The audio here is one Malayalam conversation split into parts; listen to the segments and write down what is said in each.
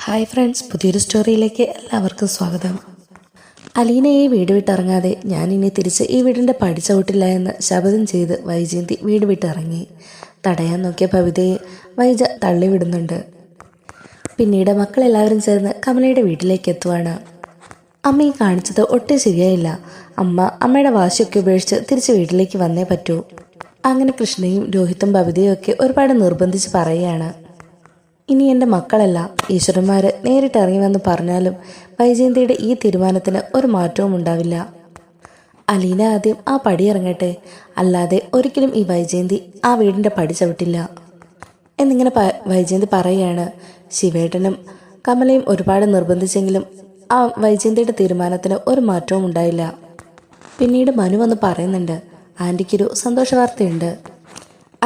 ഹായ് ഫ്രണ്ട്സ്, പുതിയൊരു സ്റ്റോറിയിലേക്ക് എല്ലാവർക്കും സ്വാഗതം. അലീനയെ വീട് വിട്ടിറങ്ങാതെ ഞാനിനി തിരിച്ച് ഈ വീടിൻ്റെ പടി ചവിട്ടില്ല എന്ന് ശപഥം ചെയ്ത് വൈജയന്തി വീട് വിട്ടിറങ്ങി. തടയാൻ നോക്കിയ ഭവിതയെ വൈജ തള്ളിവിടുന്നുണ്ട്. പിന്നീട് മക്കളെല്ലാവരും ചേർന്ന് കമലയുടെ വീട്ടിലേക്ക് എത്തുവാണ്. അമ്മയെ കാണിച്ചത് ഒട്ടും ശരിയായില്ല. അമ്മയുടെ വാശിയൊക്കെ ഉപേക്ഷിച്ച് തിരിച്ച് വീട്ടിലേക്ക് വന്നേ പറ്റൂ. അങ്ങനെ കൃഷ്ണയും രോഹിത്തും ഭവിതയും ഒക്കെ ഒരുപാട് നിർബന്ധിച്ച് പറയുകയാണ്. ഇനി എൻ്റെ മക്കളല്ല, ഈശ്വരന്മാർ നേരിട്ട് ഇറങ്ങി വന്ന് പറഞ്ഞാലും വൈജയന്തിയുടെ ഈ തീരുമാനത്തിന് ഒരു മാറ്റവും ഉണ്ടാവില്ല. അലീന ആദ്യം ആ പടി ഇറങ്ങട്ടെ, അല്ലാതെ ഒരിക്കലും ഈ വൈജയന്തി ആ വീടിൻ്റെ പടി ചവിട്ടില്ല എന്നിങ്ങനെ വൈജയന്തി പറയുകയാണ്. ശിവേട്ടനും കമലയും ഒരുപാട് നിർബന്ധിച്ചെങ്കിലും ആ വൈജയന്തിയുടെ തീരുമാനത്തിന് ഒരു മാറ്റവും ഉണ്ടായില്ല. പിന്നീട് മനു വന്ന് പറയുന്നുണ്ട്, ആൻറ്റിക്കൊരു സന്തോഷ വാർത്തയുണ്ട്.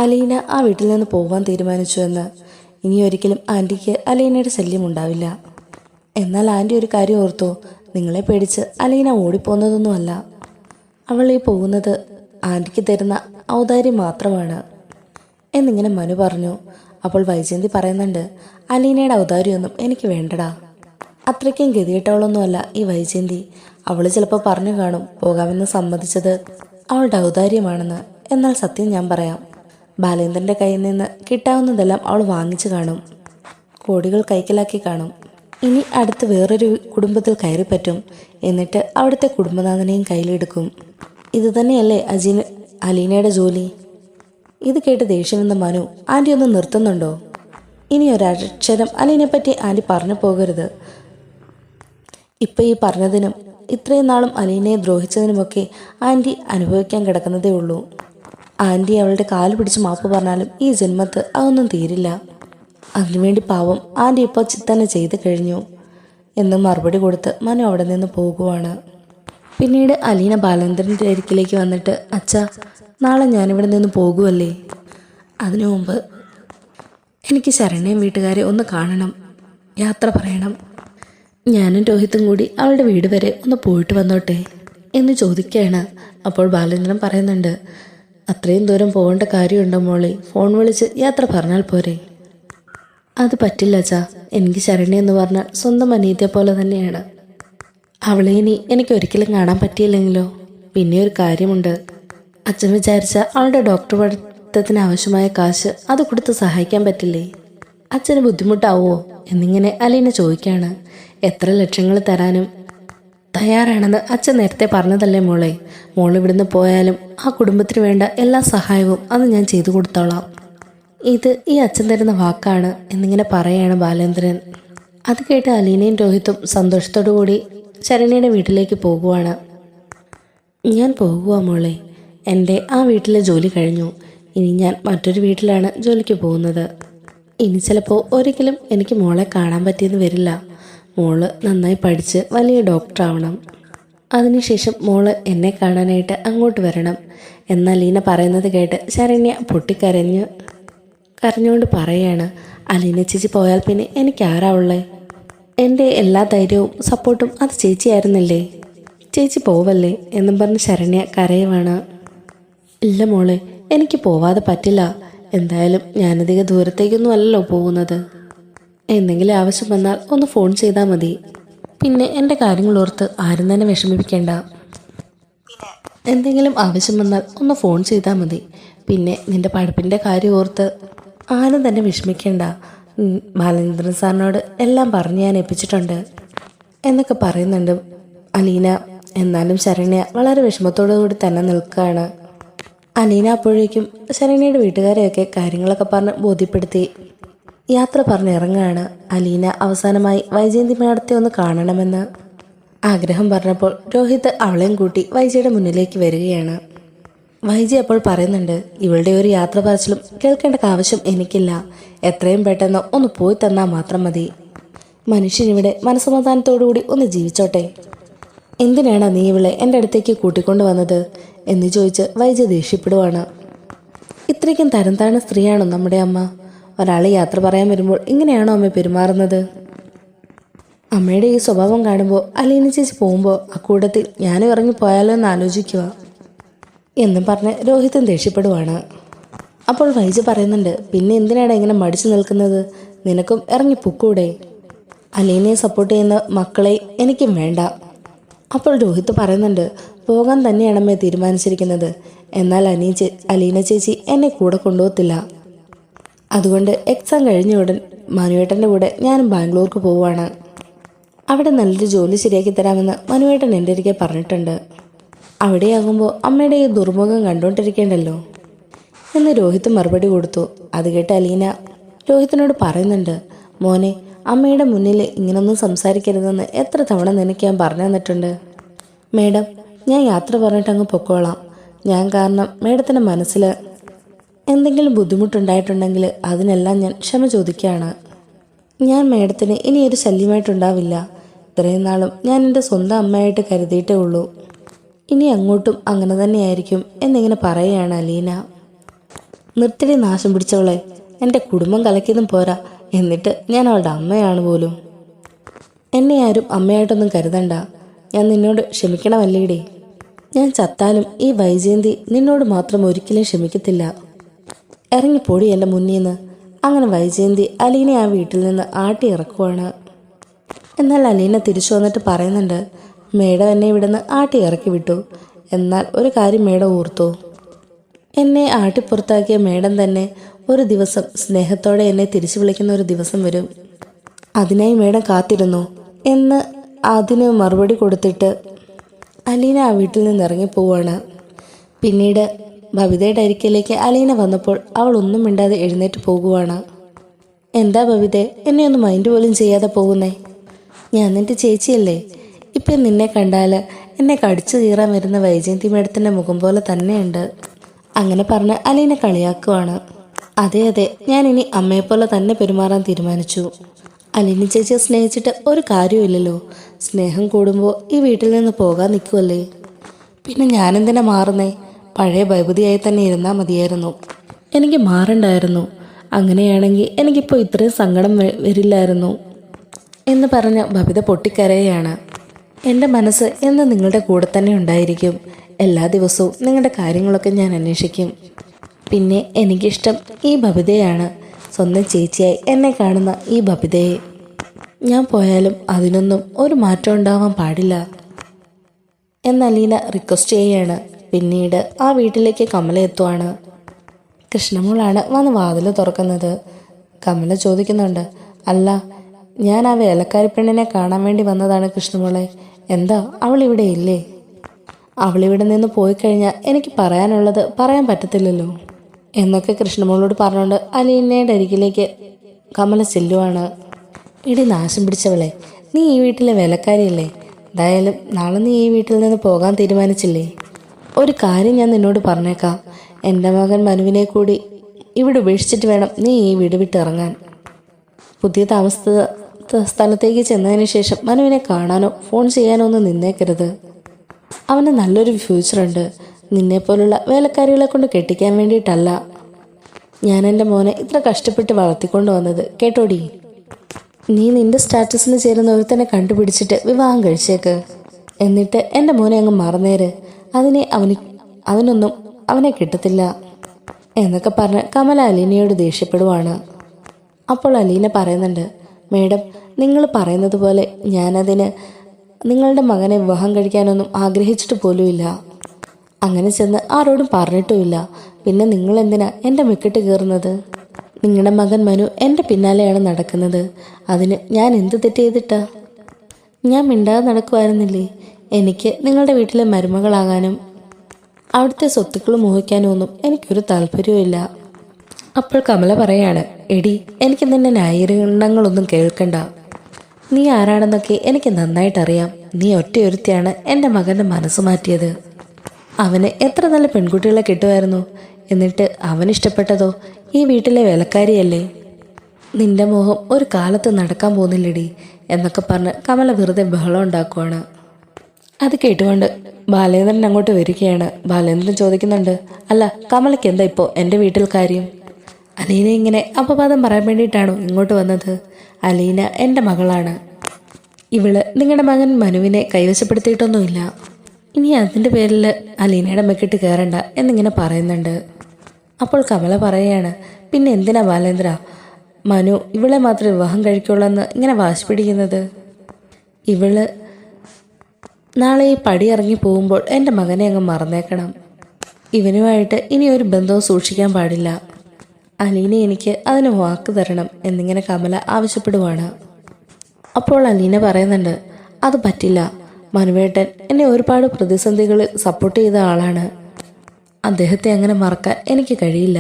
അലീന ആ വീട്ടിൽ നിന്ന് പോകാൻ തീരുമാനിച്ചു എന്ന്. ഇനി ഒരിക്കലും ആൻറ്റിക്ക് അലീനയുടെ ശല്യം ഉണ്ടാവില്ല. എന്നാൽ ആൻറ്റി ഒരു കാര്യം ഓർത്തോ, നിങ്ങളെ പേടിച്ച് അലീന ഓടിപ്പോകുന്നതൊന്നുമല്ല. അവൾ ഈ പോകുന്നത് ആൻറ്റിക്ക് തരുന്ന ഔദാര്യം മാത്രമാണ് എന്നിങ്ങനെ മനു പറഞ്ഞു. അപ്പോൾ വൈജയന്തി പറയുന്നുണ്ട്, അലീനയുടെ ഔദാര്യമൊന്നും എനിക്ക് വേണ്ടടാ. അത്രയ്ക്കും ഗതികെട്ടവളൊന്നുമല്ല ഈ വൈജയന്തി. അവൾ ചിലപ്പോൾ പറഞ്ഞു കാണും പോകാമെന്ന് സമ്മതിച്ചത് അവളുടെ ഔദാര്യമാണെന്ന്. എന്നാൽ സത്യം ഞാൻ പറയാം, ബാലേന്ദ്രൻ്റെ കയ്യിൽ നിന്ന് കിട്ടാവുന്നതെല്ലാം അവൾ വാങ്ങിച്ചു കാണും, കോടികൾ കൈക്കലാക്കി കാണും. ഇനി അടുത്ത് വേറൊരു കുടുംബത്തിൽ കയറി പറ്റും, എന്നിട്ട് അവിടുത്തെ കുടുംബനാഥനെയും കയ്യിലെടുക്കും. ഇത് തന്നെയല്ലേ അലീനയുടെ ജോലി. ഇത് കേട്ട് ദേഷ്യം വന്ന മനു, ആൻറ്റി ഒന്ന് നിർത്തുന്നുണ്ടോ? ഇനി ഒരക്ഷരം അലീനെപ്പറ്റി ആൻറ്റി പറഞ്ഞു പോകരുത്. ഇപ്പം ഈ പറഞ്ഞതിനും ഇത്രയും നാളും അലീനയെ ദ്രോഹിച്ചതിനുമൊക്കെ ആൻറ്റി അനുഭവിക്കാൻ കിടക്കുന്നതേ ഉള്ളൂ. ആൻറ്റി അവളുടെ കാല് പിടിച്ച് മാപ്പ് പറഞ്ഞാലും ഈ ജന്മത്ത് അതൊന്നും തീരില്ല. അതിനുവേണ്ടി പാവം ആൻറ്റി ഇപ്പോൾ തന്നെ ചെയ്തു കഴിഞ്ഞു എന്ന് മറുപടി കൊടുത്ത് മനു അവിടെ നിന്ന് പോകുവാണ്. പിന്നീട് അലീന ബാലേന്ദ്രൻ്റെ അരികിലേക്ക് വന്നിട്ട്, അച്ഛാ, നാളെ ഞാനിവിടെ നിന്ന് പോകുമല്ലേ? അതിനു മുമ്പ് എനിക്ക് ശരണ്യയും വീട്ടുകാരെ ഒന്ന് കാണണം, യാത്ര പറയണം. ഞാനും രോഹിത്തും കൂടി അവളുടെ വീട് വരെ ഒന്ന് പോയിട്ട് വന്നോട്ടെ എന്ന് ചോദിക്കുകയാണ്. അപ്പോൾ ബാലേന്ദ്രൻ പറയുന്നുണ്ട്, അത്രയും ദൂരം പോകേണ്ട കാര്യമുണ്ടോ മോളെ? ഫോൺ വിളിച്ച് യാത്ര പറഞ്ഞാൽ പോരെ? അത് പറ്റില്ല അച്ഛാ. എനിക്ക് ശരണ്യ എന്ന് പറഞ്ഞാൽ സ്വന്തം അനീതിയെ പോലെ തന്നെയാണ്. അവളെ ഇനി എനിക്ക് ഒരിക്കലും കാണാൻ പറ്റിയില്ലെങ്കിലോ? പിന്നെ ഒരു കാര്യമുണ്ട്, അച്ഛൻ വിചാരിച്ച അവളുടെ ഡോക്ടർ പഠിത്തത്തിന് ആവശ്യമായ കാശ് അത് കൊടുത്ത് സഹായിക്കാൻ പറ്റില്ലേ? അച്ഛന് ബുദ്ധിമുട്ടാവോ എന്നിങ്ങനെ അലീന ചോദിക്കുകയാണ്. എത്ര ലക്ഷങ്ങൾ തരാനും തയ്യാറാണെന്ന് അച്ഛൻ നേരത്തെ പറഞ്ഞതല്ലേ മോളെ. മോൾ ഇവിടുന്ന് പോയാലും ആ കുടുംബത്തിന് വേണ്ട എല്ലാ സഹായവും അത് ഞാൻ ചെയ്തു കൊടുത്തോളാം. ഇത് ഈ അച്ഛൻ തരുന്ന വാക്കാണ് എന്നിങ്ങനെ പറയാണ് ബാലേന്ദ്രൻ. അത് കേട്ട് അലീനയും രോഹിത്തും സന്തോഷത്തോടു കൂടി ശരണ്യയുടെ വീട്ടിലേക്ക് പോകുവാണ്. ഞാൻ പോകുക മോളെ, എൻ്റെ ആ വീട്ടിലെ ജോലി കഴിഞ്ഞു. ഇനി ഞാൻ മറ്റൊരു വീട്ടിലാണ് ജോലിക്ക് പോകുന്നത്. ഇനി ചിലപ്പോൾ ഒരിക്കലും എനിക്ക് മോളെ കാണാൻ പറ്റിയെന്ന് വരില്ല. മോള് നന്നായി പഠിച്ച് വലിയ ഡോക്ടറാവണം. അതിനുശേഷം മോള് എന്നെ കാണാനായിട്ട് അങ്ങോട്ട് വരണം. എന്നാൽ അലീന പറയുന്നത് കേട്ട് ശരണ്യ കരഞ്ഞുകൊണ്ട് പറയാണ്, അലീന ചേച്ചി പോയാൽ പിന്നെ എനിക്ക് ആരാ ഉള്ളേ? എൻ്റെ എല്ലാ ധൈര്യവും സപ്പോർട്ടും അത് ചേച്ചിയായിരുന്നില്ലേ? ചേച്ചി പോവല്ലേ എന്നും പറഞ്ഞ് ശരണ്യ കരയുവാണ്. ഇല്ല മോളെ, എനിക്ക് പോവാതെ പറ്റില്ല. എന്തായാലും ഞാനധികം ദൂരത്തേക്കൊന്നും അല്ലല്ലോ പോകുന്നത്. എന്തെങ്കിലും ആവശ്യം വന്നാൽ ഒന്ന് ഫോൺ ചെയ്താൽ മതി. പിന്നെ എൻ്റെ കാര്യങ്ങളോർത്ത് ആരും തന്നെ വിഷമിപ്പിക്കേണ്ട. എന്തെങ്കിലും ആവശ്യം വന്നാൽ ഒന്ന് ഫോൺ ചെയ്താൽ മതി. പിന്നെ നിൻ്റെ പഠിപ്പിൻ്റെ കാര്യം ഓർത്ത് ആരും തന്നെ വിഷമിക്കേണ്ട. ബാലേന്ദ്രൻ സാറിനോട് എല്ലാം പറഞ്ഞ് ഞാൻ ഏൽപ്പിച്ചിട്ടുണ്ട് എന്നൊക്കെ പറയുന്നുണ്ട് അലീന. എന്നാലും ശരണ്യ വളരെ വിഷമത്തോടു കൂടി തന്നെ നിൽക്കുകയാണ്. അലീന അപ്പോഴേക്കും ശരണ്യയുടെ വീട്ടുകാരെയൊക്കെ കാര്യങ്ങളൊക്കെ പറഞ്ഞ് ബോധ്യപ്പെടുത്തി യാത്ര പറഞ്ഞിറങ്ങുകയാണ്. അലീന അവസാനമായി വൈജയന്തി മേഡത്തെ ഒന്ന് കാണണമെന്ന് ആഗ്രഹം പറഞ്ഞപ്പോൾ രോഹിത് അവളെയും കൂട്ടി വൈജയുടെ മുന്നിലേക്ക് വരികയാണ്. വൈജി അപ്പോൾ പറയുന്നുണ്ട്, ഇവളുടെ ഒരു യാത്ര പറച്ചിലും കേൾക്കേണ്ട ആവശ്യം എനിക്കില്ല. എത്രയും പെട്ടെന്ന് ഒന്ന് പോയി തന്നാൽ മാത്രം മതി. മനുഷ്യനിവിടെ മനസ്സമാധാനത്തോടുകൂടി ഒന്ന് ജീവിച്ചോട്ടെ. എന്തിനാണ് നീ ഇവളെ എൻ്റെ അടുത്തേക്ക് കൂട്ടിക്കൊണ്ടു വന്നത് എന്ന് ചോദിച്ച് വൈജി ദേഷ്യപ്പെടുവാണ്. ഇത്രയ്ക്കും തരം താഴ്ന്ന സ്ത്രീയാണോ നമ്മുടെ അമ്മ? ഒരാൾ യാത്ര പറയാൻ വരുമ്പോൾ ഇങ്ങനെയാണോ അമ്മ പെരുമാറുന്നത്? അമ്മയുടെ ഈ സ്വഭാവം കാണുമ്പോൾ അലീന ചേച്ചി പോകുമ്പോൾ അക്കൂട്ടത്തിൽ ഞാനും ഇറങ്ങിപ്പോയാലോ എന്ന് ആലോചിക്കുക എന്നും പറഞ്ഞ് രോഹിത്തും ദേഷ്യപ്പെടുവാണ്. അപ്പോൾ വൈജി പറയുന്നുണ്ട്, പിന്നെ എന്തിനാണ് ഇങ്ങനെ മടിച്ചു നിൽക്കുന്നത്? നിനക്കും ഇറങ്ങി പൊക്കൂടെ? അലീനയെ സപ്പോർട്ട് ചെയ്യുന്ന മക്കളെ എനിക്കും വേണ്ട. അപ്പോൾ രോഹിത് പറയുന്നുണ്ട്, പോകാൻ തന്നെയാണ് അമ്മയെ തീരുമാനിച്ചിരിക്കുന്നത്. എന്നാൽ അലീന ചേച്ചി എന്നെ കൂടെ കൊണ്ടുപോകത്തില്ല. അതുകൊണ്ട് എക്സാം കഴിഞ്ഞ ഉടൻ മനുവേട്ടൻ്റെ കൂടെ ഞാനും ബാംഗ്ലൂർക്ക് പോവുകയാണ്. അവിടെ നല്ലൊരു ജോലി ശരിയാക്കി തരാമെന്ന് മനുവേട്ടൻ എൻ്റെ അരികെ പറഞ്ഞിട്ടുണ്ട്. അവിടെയാകുമ്പോൾ അമ്മയുടെ ഈ ദുർമുഖം കണ്ടുകൊണ്ടിരിക്കേണ്ടല്ലോ എന്ന് രോഹിത് മറുപടി കൊടുത്തു. അത് കേട്ട് അലീന രോഹിത്തിനോട് പറയുന്നുണ്ട്, മോനെ, അമ്മയുടെ മുന്നിൽ ഇങ്ങനൊന്നും സംസാരിക്കരുതെന്ന് എത്ര തവണ നിനക്ക് ഞാൻ പറഞ്ഞു തന്നിട്ടുണ്ട്. മേഡം, ഞാൻ യാത്ര പറഞ്ഞിട്ട് അങ്ങ് പൊക്കോളാം. ഞാൻ കാരണം മേഡത്തിൻ്റെ മനസ്സിൽ എന്തെങ്കിലും ബുദ്ധിമുട്ടുണ്ടായിട്ടുണ്ടെങ്കിൽ അതിനെല്ലാം ഞാൻ ക്ഷമ ചോദിക്കുകയാണ്. ഞാൻ മേഡത്തിന് ഇനി ഒരു ശല്യമായിട്ടുണ്ടാവില്ല. ഇത്രയും നാളും ഞാൻ എൻ്റെ സ്വന്തം അമ്മയായിട്ട് കരുതിയിട്ടേ ഉള്ളൂ. ഇനി അങ്ങോട്ടും അങ്ങനെ തന്നെയായിരിക്കും എന്നിങ്ങനെ പറയുകയാണ് അലീന. നിർത്തിടി നാശം പിടിച്ചവളെ, എൻ്റെ കുടുംബം കലക്കിയതും പോരാ, എന്നിട്ട് ഞാൻ അവളുടെ അമ്മയാണ് പോലും. എന്നെ ആരും അമ്മയായിട്ടൊന്നും കരുതണ്ട. ഞാൻ നിന്നോട് ക്ഷമിക്കണമല്ലേടി. ഞാൻ ചത്താലും ഈ വൈജയന്തി നിന്നോട് മാത്രം ഒരിക്കലും ക്ഷമിക്കത്തില്ല. ഇറങ്ങിപ്പോടി എൻ്റെ മുന്നിൽ നിന്ന്. അങ്ങനെ വൈജയന്തി അലീനെ ആ വീട്ടിൽ നിന്ന് ആട്ടി ഇറക്കുവാണ്. എന്നാൽ അലീന തിരിച്ചു വന്നിട്ട് പറയുന്നുണ്ട്, മേഡം എന്നെ ഇവിടുന്ന് ആട്ടി ഇറക്കി വിട്ടു. എന്നാൽ ഒരു കാര്യം മേഡം ഓർത്തു, എന്നെ ആട്ടിപ്പുറത്താക്കിയ മേഡം തന്നെ ഒരു ദിവസം സ്നേഹത്തോടെ എന്നെ തിരിച്ചു വിളിക്കുന്ന ഒരു ദിവസം വരും. അതിനായി മേഡം കാത്തിരുന്നു എന്ന് അതിന് മറുപടി കൊടുത്തിട്ട് അലീന ആ വീട്ടിൽ നിന്ന് ഇറങ്ങിപ്പോവാണ്. പിന്നീട് ബബിതയുടെ അരികിലേക്ക് അലീന വന്നപ്പോൾ അവൾ ഒന്നും മിണ്ടാതെ എഴുന്നേറ്റ് പോകുവാണ്. എന്താ ബബിതേ, എന്നെ ഒന്ന് മൈൻഡ് പോലും ചെയ്യാതെ പോകുന്നേ? ഞാൻ നിന്റെ ചേച്ചിയല്ലേ. ഇപ്പം നിന്നെ കണ്ടാൽ എന്നെ കടിച്ചു കീറാൻ വരുന്ന വൈജയന്തി മേഡത്തിൻ്റെ മുഖം പോലെ തന്നെയുണ്ട്. അങ്ങനെ പറഞ്ഞ് അലീന കളിയാക്കുവാണ്. അതെ അതെ, ഞാൻ ഇനി അമ്മയെപ്പോലെ തന്നെ പെരുമാറാൻ തീരുമാനിച്ചു. അലീന ചേച്ചിയെ സ്നേഹിച്ചിട്ട് ഒരു കാര്യമില്ലല്ലോ. സ്നേഹം കൂടുമ്പോൾ ഈ വീട്ടിൽ നിന്ന് പോകാൻ നിൽക്കുമല്ലേ. പിന്നെ ഞാനെന്തിനാ മാറുന്നേ? പഴയ ഭയഭൂതിയായി തന്നെ ഇരുന്നാൽ മതിയായിരുന്നു. എനിക്ക് മാറണ്ടായിരുന്നു. അങ്ങനെയാണെങ്കിൽ എനിക്കിപ്പോൾ ഇത്രയും സങ്കടം വരില്ലായിരുന്നു എന്ന് പറഞ്ഞ ബബിത പൊട്ടിക്കരയാണ്. എൻ്റെ മനസ്സ് എന്ന് നിങ്ങളുടെ കൂടെ തന്നെ ഉണ്ടായിരിക്കും. എല്ലാ ദിവസവും നിങ്ങളുടെ കാര്യങ്ങളൊക്കെ ഞാൻ അന്വേഷിക്കും. പിന്നെ എനിക്കിഷ്ടം ഈ ബബിതയാണ്, സ്വന്തം ചേച്ചിയായി എന്നെ കാണുന്ന ഈ ബബിതയെ. ഞാൻ പോയാലും അതിനൊന്നും ഒരു മാറ്റം ഉണ്ടാവാൻ പാടില്ല എന്ന് അലീന റിക്വസ്റ്റ് ചെയ്യുകയാണ്. പിന്നീട് ആ വീട്ടിലേക്ക് കമല എത്തുവാണ്. കൃഷ്ണമോളാണ് വന്ന് വാതിൽ തുറക്കുന്നത്. കമല ചോദിക്കുന്നുണ്ട്, അല്ല, ഞാൻ ആ വേലക്കാരി പെണ്ണിനെ കാണാൻ വേണ്ടി വന്നതാണ് കൃഷ്ണമോളെ. എന്താ അവളിവിടെ ഇല്ലേ? അവളിവിടെ നിന്ന് പോയി കഴിഞ്ഞാൽ എനിക്ക് പറയാനുള്ളത് പറയാൻ പറ്റത്തില്ലല്ലോ എന്നൊക്കെ കൃഷ്ണമോളോട് പറഞ്ഞുകൊണ്ട് അലീനയുടെ അരികിലേക്ക് കമല ചെല്ലുവാണ്. ഇടി നാശം പിടിച്ചവളെ, നീ ഈ വീട്ടിലെ വേലക്കാരിയല്ലേ? എന്തായാലും നാളെ നീ ഈ വീട്ടിൽ നിന്ന് പോകാൻ തീരുമാനിച്ചില്ലേ? ഒരു കാര്യം ഞാൻ നിന്നോട് പറഞ്ഞേക്കാം. എൻ്റെ മകൻ മനുവിനെ കൂടി ഇവിടെ ഉപേക്ഷിച്ചിട്ട് വേണം നീ ഈ വീട് വിട്ടിറങ്ങാൻ. പുതിയ സ്ഥലത്തേക്ക് ചെന്നതിന് ശേഷം മനുവിനെ കാണാനോ ഫോൺ ചെയ്യാനോ ഒന്നും നിന്നേക്കരുത്. അവന് നല്ലൊരു ഫ്യൂച്ചറുണ്ട്. നിന്നെപ്പോലുള്ള വേലക്കാരികളെ കൊണ്ട് കെട്ടിക്കാൻ വേണ്ടിയിട്ടല്ല ഞാൻ എൻ്റെ മോനെ ഇത്ര കഷ്ടപ്പെട്ട് വളർത്തിക്കൊണ്ട് വന്നത്, കേട്ടോടി. നീ നിന്റെ സ്റ്റാറ്റസിന് ചേരുന്ന ഒരുത്തനെ കണ്ടുപിടിച്ചിട്ട് വിവാഹം കഴിച്ചേക്ക്. എന്നിട്ട് എൻ്റെ മോനെ അങ്ങ് മറന്നേര്. അതിനൊന്നും അവനെ കിട്ടത്തില്ല എന്നൊക്കെ പറഞ്ഞ് കമല അലീനയോട് ദേഷ്യപ്പെടുവാണ്. അപ്പോൾ അലീന പറയുന്നുണ്ട്, മേഡം, നിങ്ങൾ പറയുന്നത് പോലെ ഞാനതിന് നിങ്ങളുടെ മകനെ വിവാഹം കഴിക്കാനൊന്നും ആഗ്രഹിച്ചിട്ട് പോലുമില്ല. അങ്ങനെ ചെന്ന് ആരോടും പറഞ്ഞിട്ടുമില്ല. പിന്നെ നിങ്ങൾ എന്തിനാ എൻ്റെ മെക്കിട്ട് കയറുന്നത്? നിങ്ങളുടെ മകൻ മനു എൻ്റെ പിന്നാലെയാണ് നടക്കുന്നത്. അതിന് ഞാൻ എന്ത് തെറ്റ് ചെയ്തിട്ടാ? ഞാൻ മിണ്ടാതെ നടക്കുമായിരുന്നില്ലേ? എനിക്ക് നിങ്ങളുടെ വീട്ടിലെ മരുമകളാകാനും അവിടുത്തെ സ്വത്തുക്കൾ മോഹിക്കാനും ഒന്നും എനിക്കൊരു താല്പര്യവുമില്ല. അപ്പോൾ കമല പറയാണ്, എടി, എനിക്ക് നിന്റെ ന്യായീകരണങ്ങളൊന്നും കേൾക്കണ്ട. നീ ആരാണെന്നൊക്കെ എനിക്ക് നന്നായിട്ടറിയാം. നീ ഒറ്റയൊരുത്തിയാണ് എൻ്റെ മകൻ്റെ മനസ്സ് മാറ്റിയത്. അവന് എത്ര നല്ല പെൺകുട്ടികളെ കിട്ടുമായിരുന്നു. എന്നിട്ട് അവനിഷ്ടപ്പെട്ടതോ ഈ വീട്ടിലെ വേലക്കാരിയല്ലേ. നിന്റെ മോഹം ഒരു കാലത്ത് നടക്കാൻ പോകുന്നില്ലടി എന്നൊക്കെ പറഞ്ഞ് കമല വെറുതെ ബഹളം ഉണ്ടാക്കുവാണ്. അത് കേട്ടുകൊണ്ട് ബാലേന്ദ്രൻ അങ്ങോട്ട് വരികയാണ്. ബാലേന്ദ്രൻ ചോദിക്കുന്നുണ്ട്, അല്ല, കമലയ്ക്ക് എന്താ ഇപ്പോൾ എൻ്റെ വീട്ടിൽ കാര്യം? അലീന ഇങ്ങനെ അപവാദം പറയാൻ വേണ്ടിയിട്ടാണോ ഇങ്ങോട്ട് വന്നത്? അലീന എൻ്റെ മകളാണ്. ഇവള് നിങ്ങളുടെ മകൻ മനുവിനെ കൈവശപ്പെടുത്തിയിട്ടൊന്നുമില്ല. ഇനി അതിൻ്റെ പേരിൽ അലീനയുടെ മെക്കിട്ട് കയറണ്ട എന്നിങ്ങനെ പറയുന്നുണ്ട്. അപ്പോൾ കമല പറയുകയാണ്, പിന്നെ എന്തിനാ ബാലേന്ദ്ര മനു ഇവളെ മാത്രമേ വിവാഹം കഴിക്കുള്ളൂ എന്ന് ഇങ്ങനെ വാശി പിടിക്കുന്നത്? ഇവള് നാളെ ഈ പടി ഇറങ്ങി പോകുമ്പോൾ എൻ്റെ മകനെ അങ്ങ് മറന്നേക്കണം. ഇവനുമായിട്ട് ഇനി ഒരു ബന്ധവും സൂക്ഷിക്കാൻ പാടില്ല. അലീന എനിക്ക് അതിന് വാക്ക് തരണം എന്നിങ്ങനെ കമല ആവശ്യപ്പെടുവാണ്. അപ്പോൾ അലീന പറയുന്നുണ്ട്, അത് പറ്റില്ല. മനുവേട്ടൻ എന്നെ ഒരുപാട് പ്രതിസന്ധികളിൽ സപ്പോർട്ട് ചെയ്ത ആളാണ്. അദ്ദേഹത്തെ അങ്ങനെ മറക്കാൻ എനിക്ക് കഴിയില്ല.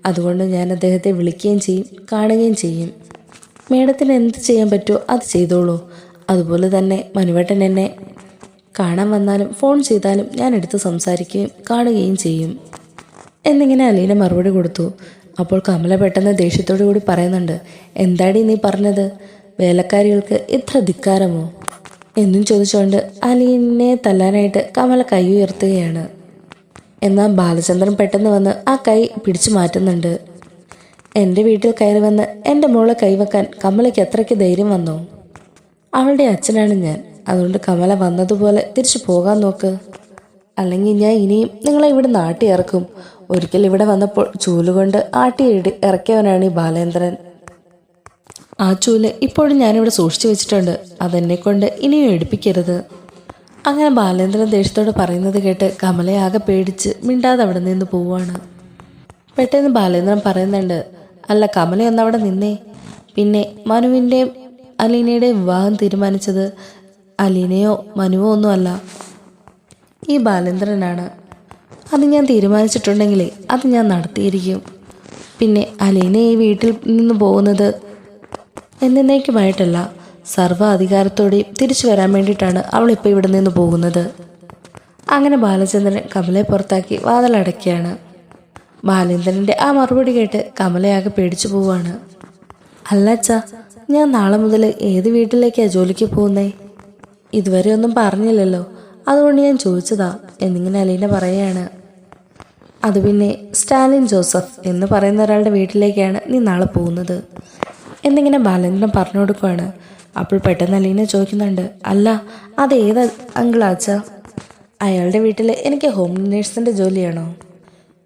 അതുകൊണ്ട് ഞാൻ അദ്ദേഹത്തെ വിളിക്കുകയും ചെയ്യും, കാണുകയും ചെയ്യും. മേഡത്തിന് എന്ത് ചെയ്യാൻ പറ്റുമോ അത് ചെയ്തോളൂ. അതുപോലെ തന്നെ മനുവേട്ടൻ എന്നെ കാണാൻ വന്നാലും ഫോൺ ചെയ്താലും ഞാൻ എടുത്ത് സംസാരിക്കുകയും കാണുകയും ചെയ്യും എന്നിങ്ങനെ അലീന മറുപടി കൊടുത്തു. അപ്പോൾ കമല പെട്ടെന്ന് ദേഷ്യത്തോടു കൂടി പറയുന്നുണ്ട്, എന്താടി നീ പറഞ്ഞത്? വേലക്കാരികൾക്ക് ഇത്ര ധിക്കാരമോ എന്നും ചോദിച്ചുകൊണ്ട് അലീനെ തല്ലാനായിട്ട് കമല കൈ ഉയർത്തുകയാണ്. എന്നാൽ ബാലചന്ദ്രൻ പെട്ടെന്ന് വന്ന് ആ കൈ പിടിച്ചു മാറ്റുന്നുണ്ട്. എൻ്റെ വീട്ടിൽ കയറി വന്ന് എൻ്റെ മോളെ കൈവെക്കാൻ കമലയ്ക്ക് എത്രയ്ക്ക് ധൈര്യം വന്നോ? അവളുടെ അച്ഛനാണ് ഞാൻ. അതുകൊണ്ട് കമല വന്നതുപോലെ തിരിച്ചു പോകാൻ നോക്ക്. അല്ലെങ്കിൽ ഞാൻ ഇനിയും നിങ്ങളെ ഇവിടെ നാട്ടി ഇറക്കും. ഒരിക്കൽ ഇവിടെ വന്നപ്പോൾ ചൂലുകൊണ്ട് ആട്ടി ഇറക്കിയവനാണ് ഈ ബാലേന്ദ്രൻ. ആ ചൂല് ഇപ്പോഴും ഞാനിവിടെ സൂക്ഷിച്ചു വെച്ചിട്ടുണ്ട്. അതെന്നെ കൊണ്ട് ഇനിയും എടുപ്പിക്കരുത്. അങ്ങനെ ബാലേന്ദ്രൻ ദേഷ്യത്തോട് പറയുന്നത് കേട്ട് കമലയെ ആകെ പേടിച്ച് മിണ്ടാതെ അവിടെ നിന്ന് പോവുകയാണ്. പെട്ടെന്ന് ബാലേന്ദ്രൻ പറയുന്നുണ്ട്, അല്ല കമലയൊന്ന് അവിടെ നിന്നേ. പിന്നെ മനുവിൻ്റെയും അലീനയുടെയും വിവാഹം തീരുമാനിച്ചത് അലീനയോ മനുവോ ഒന്നുമല്ല, ഈ ബാലേന്ദ്രനാണ്. അത് ഞാൻ തീരുമാനിച്ചിട്ടുണ്ടെങ്കിലേ അത് ഞാൻ നടത്തിയിരിക്കും. പിന്നെ അലീന ഈ വീട്ടിൽ നിന്ന് പോകുന്നത് എന്നേക്കുമായിട്ടല്ല, സർവ്വ അധികാരത്തോടെയും തിരിച്ചു വരാൻ വേണ്ടിയിട്ടാണ് അവളിപ്പോൾ ഇവിടെ നിന്ന് പോകുന്നത്. അങ്ങനെ ബാലചന്ദ്രൻ കമലയെ പുറത്താക്കി വാതിലടയ്ക്കുകയാണ്. ബാലേന്ദ്രൻ്റെ ആ മറുപടി കേട്ട് കമലയാകെ പേടിച്ചു പോവാണ്. അല്ല അച്ഛാ, ഞാൻ നാളെ മുതൽ ഏത് വീട്ടിലേക്കാണ് ജോലിക്ക് പോകുന്നേ? ഇതുവരെ ഒന്നും പറഞ്ഞില്ലല്ലോ, അതുകൊണ്ട് ഞാൻ ചോദിച്ചതാ എന്നിങ്ങനെ അലീന പറയുകയാണ്. അത് പിന്നെ സ്റ്റാലിൻ ജോസഫ് എന്ന് പറയുന്ന ഒരാളുടെ വീട്ടിലേക്കാണ് നീ നാളെ പോകുന്നത് എന്നിങ്ങനെ ബാലേന്ദ്രൻ പറഞ്ഞു കൊടുക്കുകയാണ്. അപ്പോൾ പെട്ടെന്ന് അലീന ചോദിക്കുന്നുണ്ട്, അല്ല അത് ഏത് അങ്കിളാച്ചാ? അയാളുടെ വീട്ടിൽ എനിക്ക് ഹോം നേഴ്സിൻ്റെ ജോലിയാണോ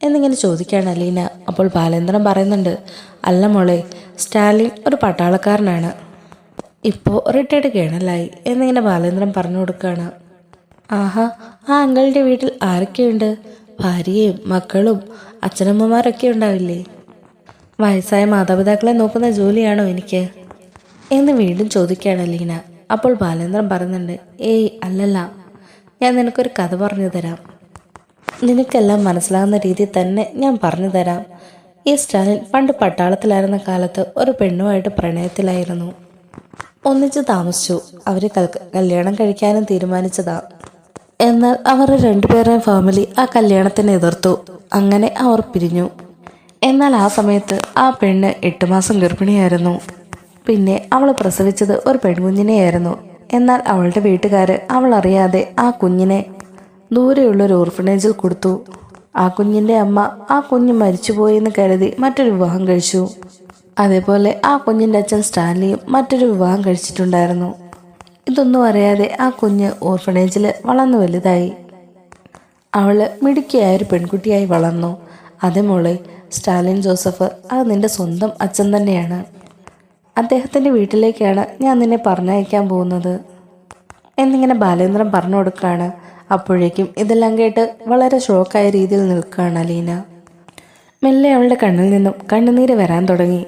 എന്നിങ്ങനെ ചോദിക്കുകയാണ് അലീന. അപ്പോൾ ബാലേന്ദ്രൻ പറയുന്നുണ്ട്, അല്ല മോളെ, സ്റ്റാലിൻ ഒരു പട്ടാളക്കാരനാണ്, ഇപ്പോൾ റിട്ടയർഡ് കേണലായി എന്നിങ്ങനെ ബാലേന്ദ്രൻ പറഞ്ഞു കൊടുക്കുകയാണ്. ആഹാ, ആ അങ്കിളുടെ വീട്ടിൽ ആരൊക്കെയുണ്ട്? ഭാര്യയും മക്കളും അച്ഛനമ്മമാരൊക്കെ ഉണ്ടാവില്ലേ? വയസ്സായ മാതാപിതാക്കളെ നോക്കുന്ന ജോലിയാണോ എനിക്ക് എന്ന് വീണ്ടും ചോദിക്കുകയാണ് അലീന. അപ്പോൾ ബാലേന്ദ്രൻ പറയുന്നുണ്ട്, ഏയ് അല്ലല്ല, ഞാൻ നിനക്കൊരു കഥ പറഞ്ഞു തരാം. നിനക്കെല്ലാം മനസ്സിലാകുന്ന രീതിയിൽ തന്നെ ഞാൻ പറഞ്ഞു തരാം. ഈ സ്റ്റാലിൻ പണ്ട് പട്ടാളത്തിലായിരുന്ന കാലത്ത് ഒരു പെണ്ണുമായിട്ട് പ്രണയത്തിലായിരുന്നു. ഒന്നിച്ച് താമസിച്ചു. അവർ കല്യാണം കഴിക്കാനും തീരുമാനിച്ചതാ. എന്നാൽ അവരുടെ രണ്ടുപേരുടെയും ഫാമിലി ആ കല്യാണത്തിന് എതിർത്തു. അങ്ങനെ അവർ പിരിഞ്ഞു. എന്നാൽ ആ സമയത്ത് ആ പെണ്ണ് 8 മാസം ഗർഭിണിയായിരുന്നു. പിന്നെ അവൾ പ്രസവിച്ചത് ഒരു പെൺകുഞ്ഞിനെയായിരുന്നു. എന്നാൽ അവളുടെ വീട്ടുകാർ അവൾ അറിയാതെ ആ കുഞ്ഞിനെ ദൂരെയുള്ളൊരു ഓർഫനേജിൽ കൊടുത്തു. ആ കുഞ്ഞിൻ്റെ അമ്മ ആ കുഞ്ഞ് മരിച്ചുപോയെന്ന് കരുതി മറ്റൊരു വിവാഹം കഴിച്ചു. അതേപോലെ ആ കുഞ്ഞിൻ്റെ അച്ഛൻ സ്റ്റാൻലിയും മറ്റൊരു വിവാഹം കഴിച്ചിട്ടുണ്ടായിരുന്നു. ഇതൊന്നും അറിയാതെ ആ കുഞ്ഞ് ഓർഫനേജിൽ വളർന്നു വലുതായി. അവൾ മിടുക്കിയായ ഒരു പെൺകുട്ടിയായി വളർന്നു. അതേ മോളെ, സ്റ്റാലിൻ ജോസഫ് അത് നിന്റെ സ്വന്തം അച്ഛൻ തന്നെയാണ്. അദ്ദേഹത്തിൻ്റെ വീട്ടിലേക്കാണ് ഞാൻ നിന്നെ പറഞ്ഞയക്കാൻ പോകുന്നത് എന്നിങ്ങനെ ബാലേന്ദ്രൻ പറഞ്ഞു കൊടുക്കുകയാണ്. അപ്പോഴേക്കും ഇതെല്ലാം കേട്ട് വളരെ ഷോക്കായ രീതിയിൽ നിൽക്കുകയാണ് അലീന. മെല്ലെ അവളുടെ കണ്ണിൽ നിന്നും കണ്ണുനീര് വരാൻ തുടങ്ങി.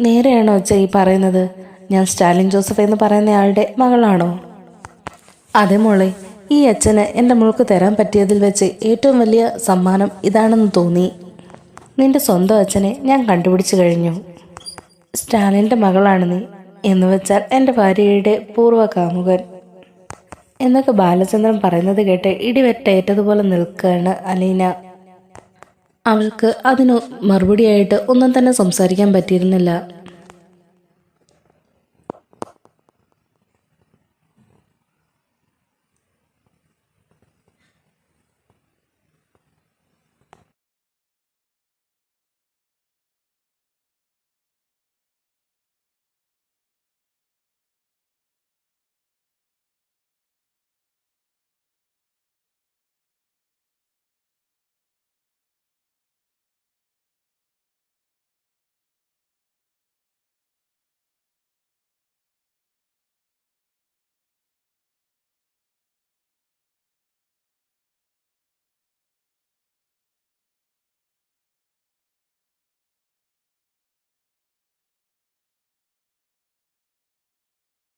നേരെയാണോ അച്ഛ ഈ പറയുന്നത്? ഞാൻ സ്റ്റാലിൻ ജോസഫ് എന്ന് പറയുന്നയാളുടെ മകളാണോ? അതെ മോളെ, ഈ അച്ഛന് എൻ്റെ മോൾക്ക് തരാൻ പറ്റിയതിൽ വെച്ച് ഏറ്റവും വലിയ സമ്മാനം ഇതാണെന്ന് തോന്നി. നിന്റെ സ്വന്തം അച്ഛനെ ഞാൻ കണ്ടുപിടിച്ചു കഴിഞ്ഞു. സ്റ്റാലിൻ്റെ മകളാണ് നീ, എന്ന് വെച്ചാൽ എൻ്റെ ഭാര്യയുടെ പൂർവ്വ കാമുകൻ എന്നൊക്കെ ബാലചന്ദ്രൻ പറയുന്നത് കേട്ട് ഇടിവെറ്റേറ്റതുപോലെ നിൽക്കുകയാണ് അലീന. അവൾക്ക് അതിന് മറുപടിയായിട്ട് ഒന്നും തന്നെ സംസാരിക്കാൻ പറ്റിയിരുന്നില്ല.